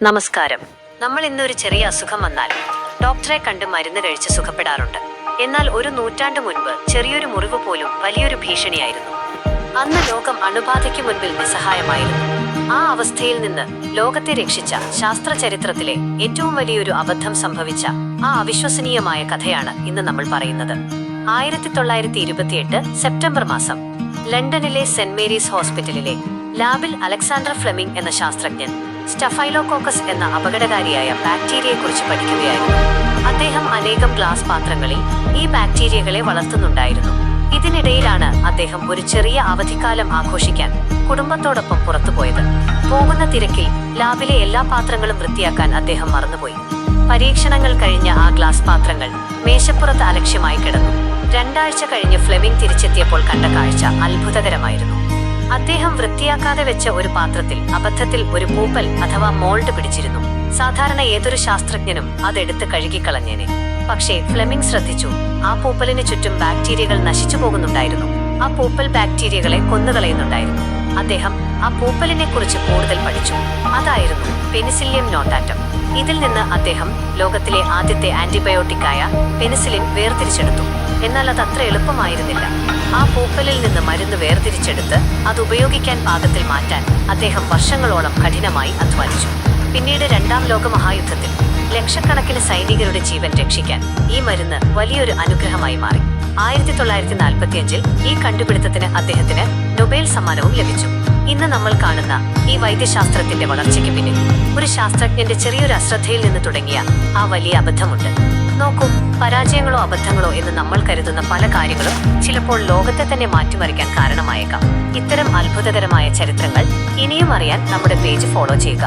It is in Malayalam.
നമസ്കാരം. നമ്മൾ ഇന്നൊരു ചെറിയ അസുഖം വന്നാൽ ഡോക്ടറെ കണ്ട് മരുന്ന് കഴിച്ച് സുഖപ്പെടാറുണ്ട്. എന്നാൽ ഒരു നൂറ്റാണ്ട് മുൻപ് ചെറിയൊരു മുറിവ് പോലും വലിയൊരു ഭീഷണിയായിരുന്നു. അന്ന് ലോകം അണുബാധയ്ക്ക് മുൻപിൽ നിസ്സഹായമായിരുന്നു. ആ അവസ്ഥയിൽ നിന്ന് ലോകത്തെ രക്ഷിച്ച ശാസ്ത്ര ചരിത്രത്തിലെ ഏറ്റവും വലിയൊരു അബദ്ധം സംഭവിച്ച ആ അവിശ്വസനീയമായ കഥയാണ് ഇന്ന് നമ്മൾ പറയുന്നത്. 1928 സെപ്റ്റംബർ മാസം ലണ്ടനിലെ സെന്റ് മേരീസ് ഹോസ്പിറ്റലിലെ ലാബിൽ അലക്സാണ്ടർ ഫ്ലെമിംഗ് എന്ന ശാസ്ത്രജ്ഞൻ സ്റ്റഫൈലോകോക്കസ് എന്ന അപകടകാരിയായ ബാക്ടീരിയയെക്കുറിച്ച് പഠിക്കുകയായിരുന്നു. അദ്ദേഹം അനേകം ഗ്ലാസ് പാത്രങ്ങളിൽ ഈ ബാക്ടീരിയകളെ വളർത്തുന്നുണ്ടായിരുന്നു. ഇതിനിടയിലാണ് അദ്ദേഹം ഒരു ചെറിയ അവധിക്കാലം ആഘോഷിക്കാൻ കുടുംബത്തോടൊപ്പം പുറത്തുപോയത്. പോകുന്ന തിരക്കിൽ ലാബിലെ എല്ലാ പാത്രങ്ങളും വൃത്തിയാക്കാൻ അദ്ദേഹം മറന്നുപോയി. പരീക്ഷണങ്ങൾ കഴിഞ്ഞ ആ ഗ്ലാസ് പാത്രങ്ങൾ മേശപ്പുറത്ത് അലക്ഷ്യമായി കിടന്നു. 2 ആഴ്ച കഴിഞ്ഞ് ഫ്ലെമിംഗ് തിരിച്ചെത്തിയപ്പോൾ കണ്ട കാഴ്ച അത്ഭുതകരമായിരുന്നു. അദ്ദേഹം വൃത്തിയാക്കാതെ വെച്ച ഒരു പാത്രത്തിൽ അബദ്ധത്തിൽ ഒരു പൂപ്പൽ അഥവാ മോൾഡ് പിടിച്ചിരുന്നു. സാധാരണ ഏതൊരു ശാസ്ത്രജ്ഞനും അതെടുത്ത് കഴുകിക്കളഞ്ഞേനെ. പക്ഷേ ഫ്ലെമിംഗ് ശ്രദ്ധിച്ചു, ആ പൂപ്പലിന് ചുറ്റും ബാക്ടീരിയകൾ നശിച്ചു പോകുന്നുണ്ടായിരുന്നു. ആ പൂപ്പൽ ബാക്ടീരിയകളെ കൊന്നുകളയുന്നുണ്ടായിരുന്നു. അദ്ദേഹം ആ പൂപ്പലിനെ കുറിച്ച് കൂടുതൽ പഠിച്ചു. അതായിരുന്നു പെനിസില്ലിയം നോട്ടാറ്റം. ഇതിൽ നിന്ന് അദ്ദേഹം ലോകത്തിലെ ആദ്യത്തെ ആന്റിബയോട്ടിക്കായ പെനിസിലിൻ വേർതിരിച്ചെടുത്തു. എന്നാൽ അത് അത്ര എളുപ്പമായിരുന്നില്ല. ആ പൂപ്പലിൽ നിന്ന് മരുന്ന് വേർതിരിച്ചെടുത്ത് അത് ഉപയോഗിക്കാൻ പാകത്തിൽ മാറ്റാൻ അദ്ദേഹം വർഷങ്ങളോളം കഠിനമായി അധ്വാനിച്ചു. പിന്നീട് 2ാം ലോകമഹായുദ്ധത്തിൽ ലക്ഷക്കണക്കിന് സൈനികരുടെ ജീവൻ രക്ഷിക്കാൻ ഈ മരുന്ന് വലിയൊരു അനുഗ്രഹമായി മാറി. 1945 ഈ കണ്ടുപിടുത്തത്തിന് അദ്ദേഹത്തിന് നൊബേൽ സമ്മാനവും ലഭിച്ചു. ഇന്ന് നമ്മൾ കാണുന്ന ഈ വൈദ്യശാസ്ത്രത്തിന്റെ വളർച്ചയ്ക്ക് പിന്നിൽ ഒരു ശാസ്ത്രജ്ഞന്റെ ചെറിയൊരു അശ്രദ്ധയിൽ നിന്ന് തുടങ്ങിയ ആ വലിയ അബദ്ധമുണ്ട്. നോക്കൂ, പരാജയങ്ങളോ അബദ്ധങ്ങളോ എന്ന് നമ്മൾ കരുതുന്ന പല കാര്യങ്ങളും ചിലപ്പോൾ ലോകത്തെ തന്നെ മാറ്റിമറിക്കാൻ കാരണമായേക്കാം. ഇത്തരം അത്ഭുതകരമായ ചരിത്രങ്ങൾ ഇനിയും അറിയാൻ നമ്മുടെ പേജ് ഫോളോ ചെയ്യുക.